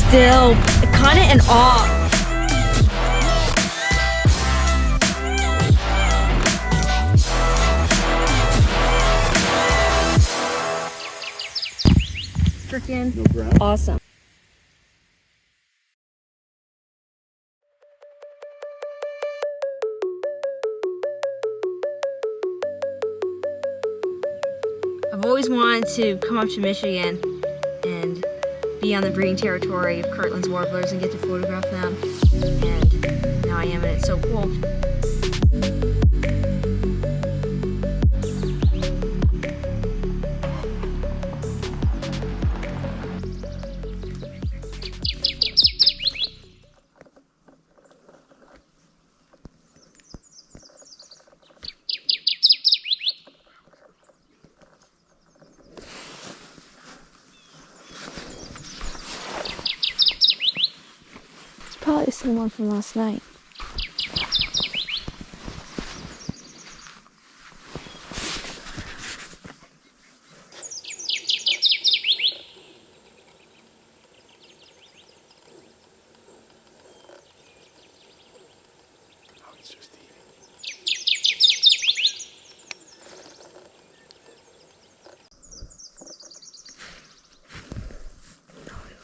still kind of in awe. Freaking awesome. I've always wanted to come up to Michigan and be on the breeding territory of Kirtland's Warblers and get to photograph them. And now I am, and it's so cool. Probably the same one from last night. Oh, it's just eating.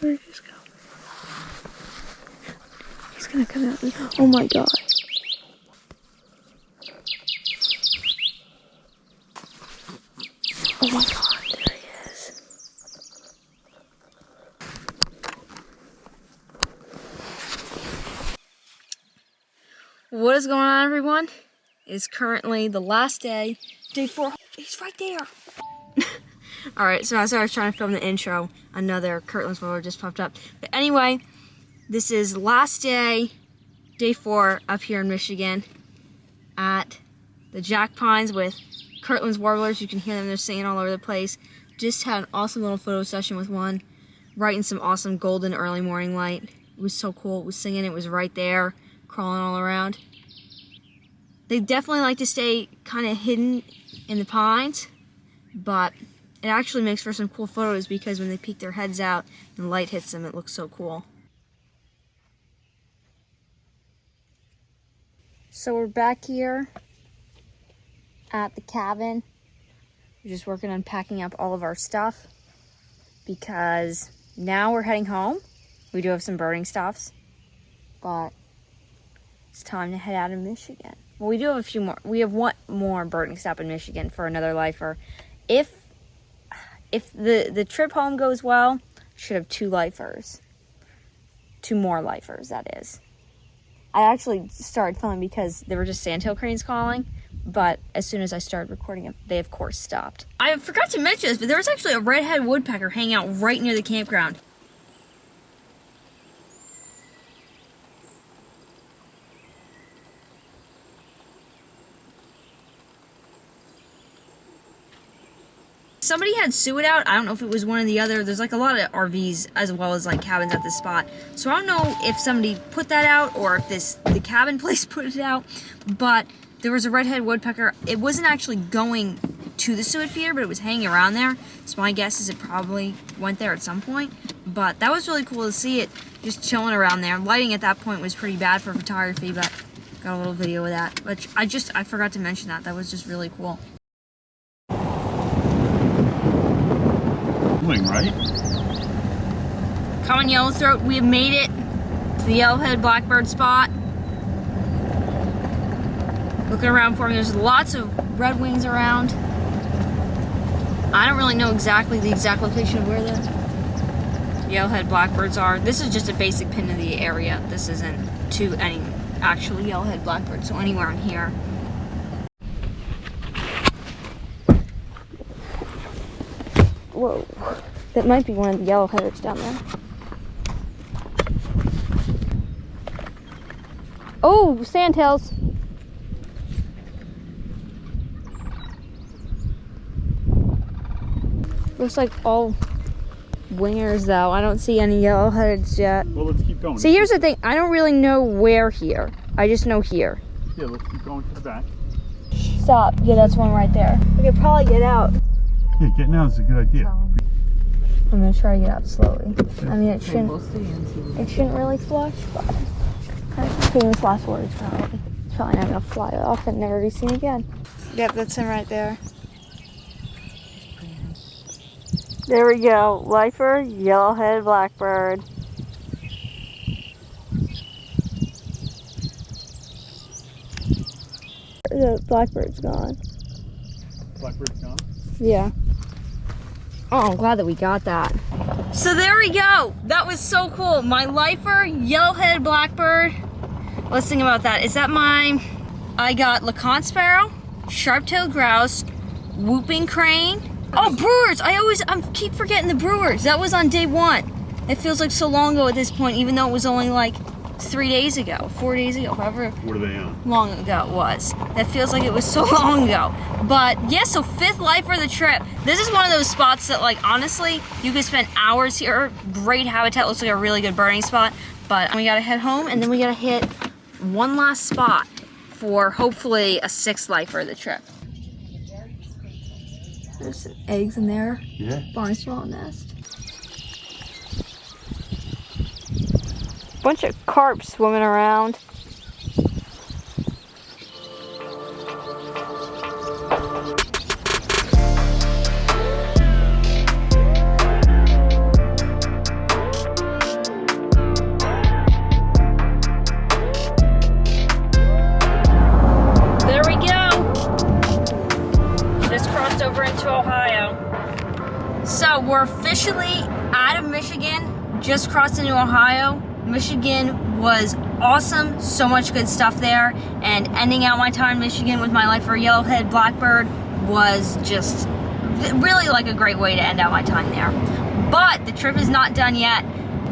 Where did he just go? He's gonna come out. Oh my god. Oh my god, there he is. What is going on, everyone? It's currently the last day, day 4. He's right there. Alright, so as I was trying to film the intro, another Kirtland's Warblers just popped up. But anyway, this is last day, day 4, up here in Michigan at the Jack Pines with Kirtland's Warblers. You can hear them, they're singing all over the place. Just had an awesome little photo session with one, right in some awesome golden early morning light. It was so cool. It was singing, it was right there, crawling all around. They definitely like to stay kind of hidden in the pines, but it actually makes for some cool photos because when they peek their heads out and the light hits them, it looks so cool. So we're back here at the cabin. We're just working on packing up all of our stuff because now we're heading home. We do have some birding stops, but it's time to head out of Michigan. Well, we do have a few more. We have one more birding stop in Michigan for another lifer. If the trip home goes well, I should have 2 lifers. 2 more lifers, that is. I actually started filming because there were just sandhill cranes calling, but as soon as I started recording them, they of course stopped. I forgot to mention this, but there was actually a red-headed woodpecker hanging out right near the campground. Somebody had suet out. I don't know if it was one or the other. There's like a lot of RVs as well as like cabins at this spot. So I don't know if somebody put that out or if the cabin place put it out. But there was a red-headed woodpecker. It wasn't actually going to the suet feeder, but it was hanging around there. So my guess is it probably went there at some point. But that was really cool to see it just chilling around there. Lighting at that point was pretty bad for photography, but got a little video of that. But I forgot to mention that. That was just really cool. Right? Common yellowthroat, we have made it to the yellow-headed blackbird spot. Looking around for him, there's lots of red wings around. I don't really know exactly the exact location of where the yellow-headed blackbirds are. This is just a basic pin of the area. This isn't to any actual yellow-headed blackbird, so anywhere in here. Whoa, that might be one of the yellow-headers down there. Oh, sandhills. Looks like all wingers though. I don't see any yellow-headeds yet. Well, let's keep going. See, here's the thing. I don't really know where here. I just know here. Yeah, let's keep going to the back. Stop. Yeah, that's one right there. We could probably get out. Yeah, getting out is a good idea. I'm gonna try to get out slowly. I mean, it shouldn't really flush, but kind of famous last words probably. It's probably not gonna fly off and never be seen again. Yep, that's him right there. There we go. Lifer, yellow-headed blackbird. The blackbird's gone. Blackbird's gone? Yeah. Oh, I'm glad that we got that. So there we go. That was so cool. My lifer, yellow-headed blackbird. Let's think about that. Is that I got Lacan sparrow, sharp-tailed grouse, whooping crane. Oh, brewers! I keep forgetting the brewers. That was on day 1. It feels like so long ago at this point, even though it was only like 3 days ago, 4 days ago, however What are they on? long ago it was. That feels like it was so long ago. But yeah, so 5th lifer of the trip. This is one of those spots that, like, honestly, you could spend hours here. Great habitat, looks like a really good birding spot. But we gotta head home, and then we gotta hit one last spot for hopefully a 6th lifer of the trip. There's some eggs in there. Yeah. Barn swallow nest. Bunch of carp swimming around. There we go. Just crossed over into Ohio. So we're officially out of Michigan, just crossed into Ohio. Michigan was awesome, so much good stuff there, and ending out my time in Michigan with my lifer yellowhead blackbird was just really like a great way to end out my time there. But the trip is not done yet.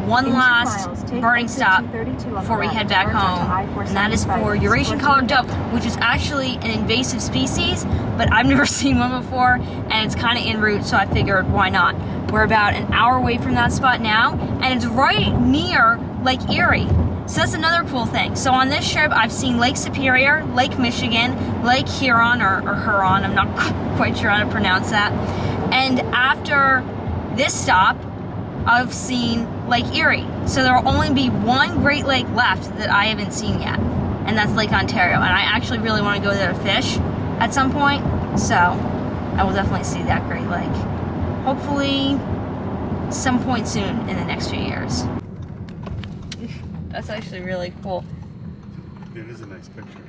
One last birding stop before we head back home, and that is for Eurasian collared dove, which is actually an invasive species, but I've never seen one before, and it's kind of en route, so I figured why not. We're about an hour away from that spot now, and it's right near Lake Erie. So that's another cool thing. So on this trip, I've seen Lake Superior, Lake Michigan, Lake Huron, or Huron, I'm not quite sure how to pronounce that. And after this stop, I've seen Lake Erie. So there will only be one Great Lake left that I haven't seen yet, and that's Lake Ontario. And I actually really want to go there to fish at some point, so I will definitely see that Great Lake. Hopefully some point soon in the next few years. That's actually really cool. It is a nice picture.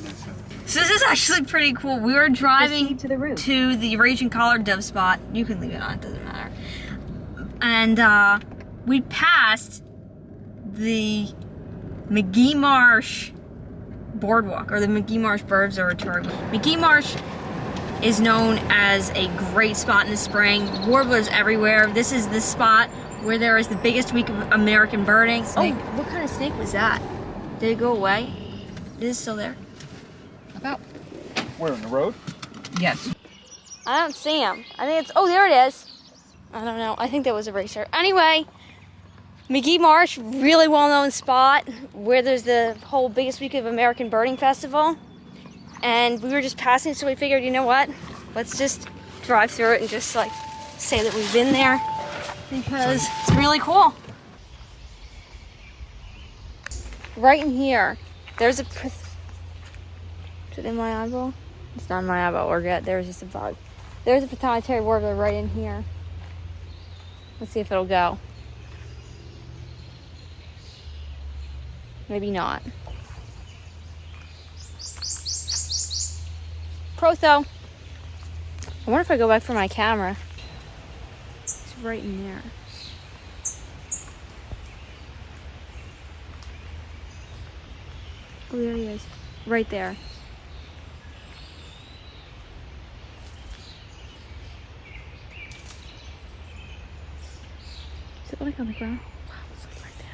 Nice. So this is actually pretty cool. We were driving to the Eurasian collared dove spot. You can leave it on, it doesn't matter. And we passed the McGee Marsh boardwalk, or the McGee Marsh Bird Observatory. McGee Marsh is known as a great spot in the spring. Warblers everywhere. This is the spot where there is the biggest week of American birding. Snake. Oh, what kind of snake was that? Did it go away? Is it still there? About. Where, on the road? Yes. I don't see him. I think it's, oh, there it is. I don't know. I think that was a racer. Anyway, McGee Marsh, really well-known spot where there's the whole biggest week of American birding festival. And we were just passing, so we figured, you know what? Let's just drive through it and just like say that we've been there because it's really cool. Right in here, there's a, is it in my eyeball? It's not in my eyeball or yet. There's just a bug. There's a prothonotary warbler right in here. Let's see if it'll go. Maybe not. Protho. I wonder if I go back for my camera. It's right in there. Oh, there he is. Right there. Is it like on the ground? Wow, it's like right there.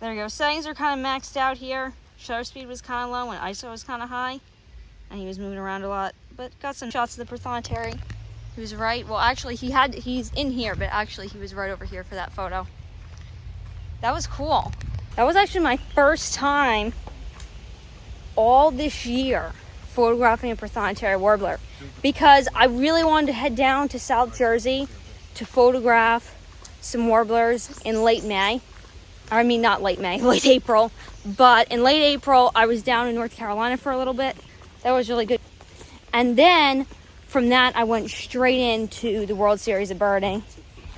There we go. Settings are kind of maxed out here. Shutter speed was kind of low and ISO was kind of high. And he was moving around a lot. But got some shots of the prothonotary. He was right. Well, actually, he's in here, but actually he was right over here for that photo. That was cool. That was actually my first time all this year photographing a prothonotary warbler because I really wanted to head down to South Jersey to photograph some warblers in late May. I mean, not late May, late April. But in late April, I was down in North Carolina for a little bit. That was really good. And then from that, I went straight into the World Series of Birding.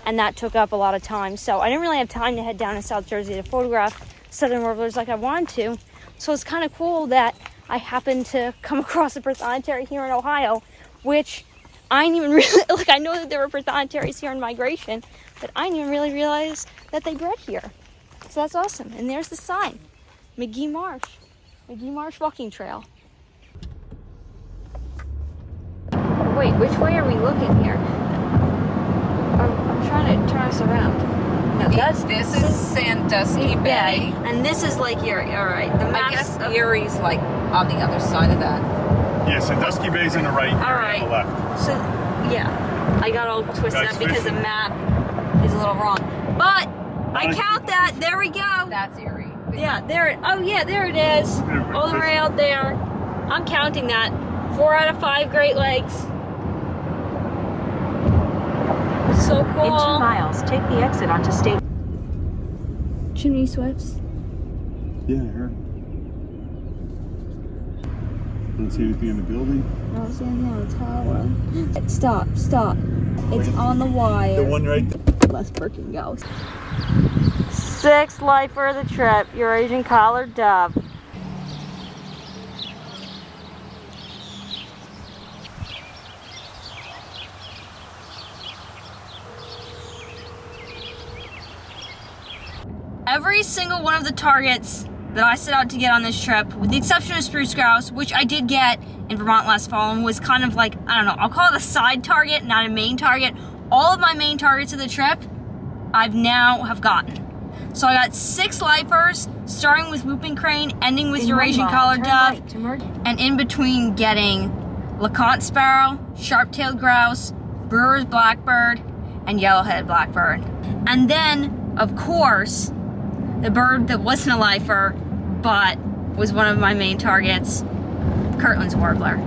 And that took up a lot of time. So I didn't really have time to head down to South Jersey to photograph southern warblers like I wanted to. So it's kind of cool that I happened to come across a prothonotary here in Ohio, which I didn't even really, like, I know that there were prothonotaries here in migration, but I didn't even really realize that they bred here. So that's awesome. And there's the sign, McGee Marsh Walking Trail. Wait, which way are we looking here? I'm trying to turn us around. No, This is Sandusky Bay. And this is Lake Erie. All right. The I maps guess of- Erie's like on the other side of that. Yeah, Sandusky Bay's on the right, All Erie right. on the left. So, yeah, I got all twisted Guys up because the fishing. map is a little wrong. But I count that. There we go. That's Erie. Yeah, there. Oh, yeah, there it is. Yeah, All the way out there. I'm counting that. 4 out of 5 Great Lakes. So cool. In 2 miles, take the exit onto State. Chimney swifts. Yeah, I heard. Don't see anything in the building. I don't see anything on the tower. Stop. It's on the wire. The one right. Let's freaking go. 6th lifer of the trip, Eurasian collared dove. Every single one of the targets that I set out to get on this trip, with the exception of spruce grouse, which I did get in Vermont last fall and was kind of like, I don't know, I'll call it a side target, not a main target. All of my main targets of the trip, I've now have gotten. So I got 6 lifers, starting with whooping crane, ending with Eurasian collared dove, and in between getting LeConte sparrow, sharp-tailed grouse, brewer's blackbird, and yellow-headed blackbird. And then, of course, the bird that wasn't a lifer, but was one of my main targets, Kirtland's warbler.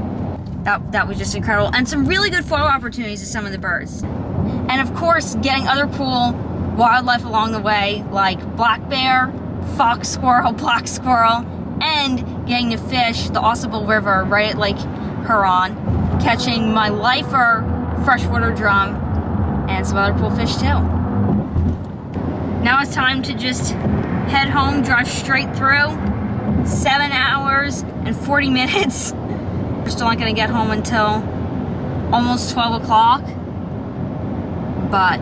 That was just incredible. And some really good photo opportunities of some of the birds. And of course, getting other cool wildlife along the way, like black bear, fox squirrel, black squirrel, and getting to fish the Ausable River right at Lake Huron, catching my lifer freshwater drum, and some other cool fish too. Now it's time to just head home, drive straight through. 7 hours and 40 minutes. We're still not gonna get home until almost 12 o'clock. But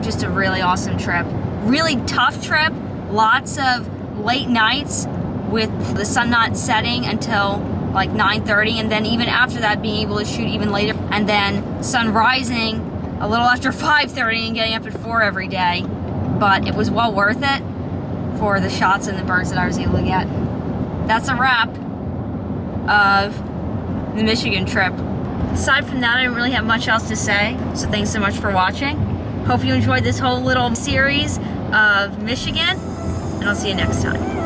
just a really awesome trip. Really tough trip. Lots of late nights with the sun not setting until like 9:30, and then even after that being able to shoot even later, and then sun rising a little after 5:30 and getting up at 4 every day. But it was well worth it for the shots and the birds that I was able to get. That's a wrap of the Michigan trip. Aside from that, I didn't really have much else to say, so thanks so much for watching. Hope you enjoyed this whole little series of Michigan, and I'll see you next time.